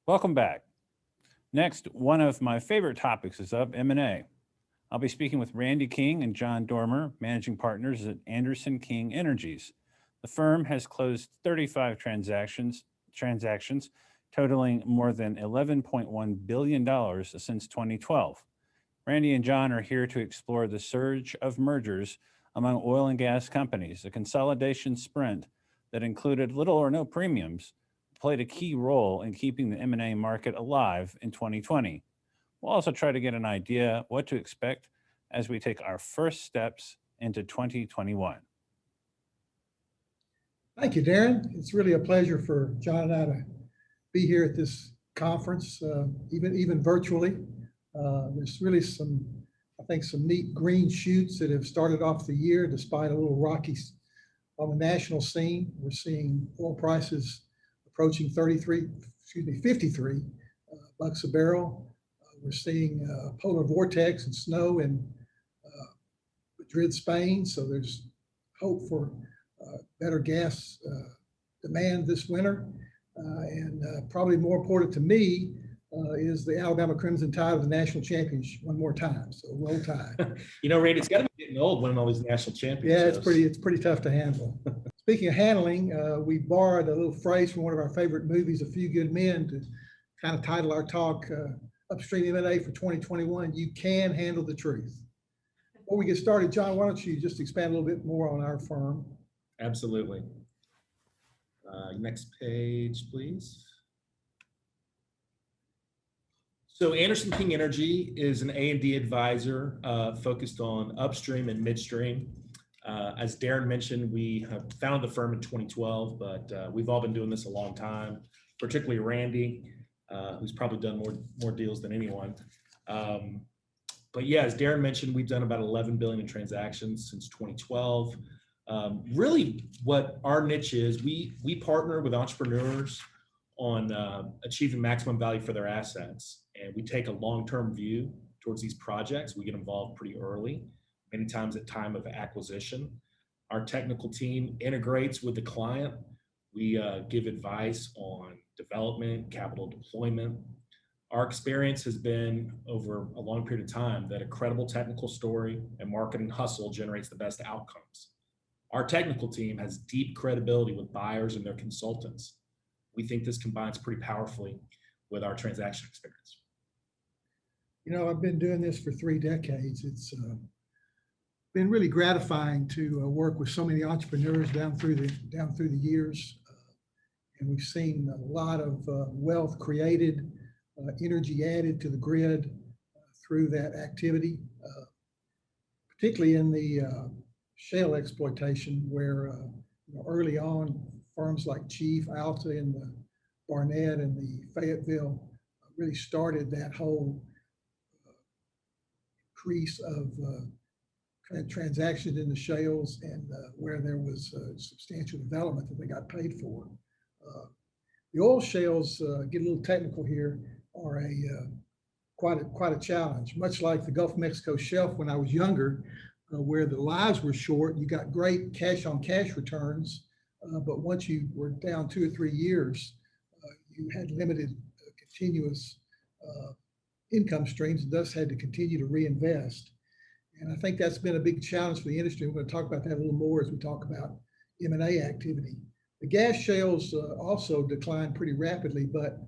Welcome back. Next, one of my favorite topics is up M&A. I'll be speaking with Randy King and John Dormer, managing partners at Anderson King Energies. The firm has closed 35 transactions totaling more than $11.1 billion since 2012. Randy and John are here to explore the surge of mergers among oil and gas companies, a consolidation sprint that included little or no premiums, played a key role in keeping the M&A market alive in 2020. We'll also try to get an idea what to expect as we take our first steps into 2021. Thank you, Darren. It's really a pleasure for John and I to be here at this conference, even virtually. There's really some neat green shoots that have started off the year despite a little rocky on the national scene. We're seeing oil prices approaching 53 bucks a barrel. We're seeing polar vortex and snow in Madrid, Spain. So there's hope for better gas demand this winter. And probably more important to me is the Alabama Crimson Tide of the national championship one more time. So roll tide. Randy, it's got to be getting old winning all these national championships. Yeah, it's pretty tough to handle. Speaking of handling, we borrowed a little phrase from one of our favorite movies, A Few Good Men, to kind of title our talk, Upstream M&A for 2021, You Can Handle the Truth. Before we get started, John, why don't you just expand a little bit more on our firm? Absolutely. Next page, please. So Anderson King Energy is an A&D advisor focused on upstream and midstream. As Darren mentioned, we have founded the firm in 2012, but we've all been doing this a long time, particularly Randy, who's probably done more deals than anyone. But yeah, as Darren mentioned, we've done about 11 billion in transactions since 2012. Really what our niche is, we partner with entrepreneurs on achieving maximum value for their assets. And we take a long-term view towards these projects. We get involved pretty early, many times at time of acquisition. Our technical team integrates with the client. We give advice on development, capital deployment. Our experience has been over a long period of time that a credible technical story and marketing hustle generates the best outcomes. Our technical team has deep credibility with buyers and their consultants. We think this combines pretty powerfully with our transaction experience. You know, I've been doing this for 3 decades. It's been really gratifying to work with so many entrepreneurs down through the years, and we've seen a lot of wealth created, energy added to the grid through that activity, particularly in the shale exploitation, where early on firms like Chief, Alta, and the Barnett and the Fayetteville really started that whole increase of transactions in the shales, and where there was substantial development that they got paid for. The oil shales, get a little technical here, are quite a challenge. Much like the Gulf of Mexico shelf when I was younger, where the lives were short, you got great cash-on-cash returns, but once you were down 2 or 3 years, you had limited continuous income streams, and thus had to continue to reinvest. And I think that's been a big challenge for the industry. We're going to talk about that a little more as we talk about M&A activity. The gas shales also declined pretty rapidly, but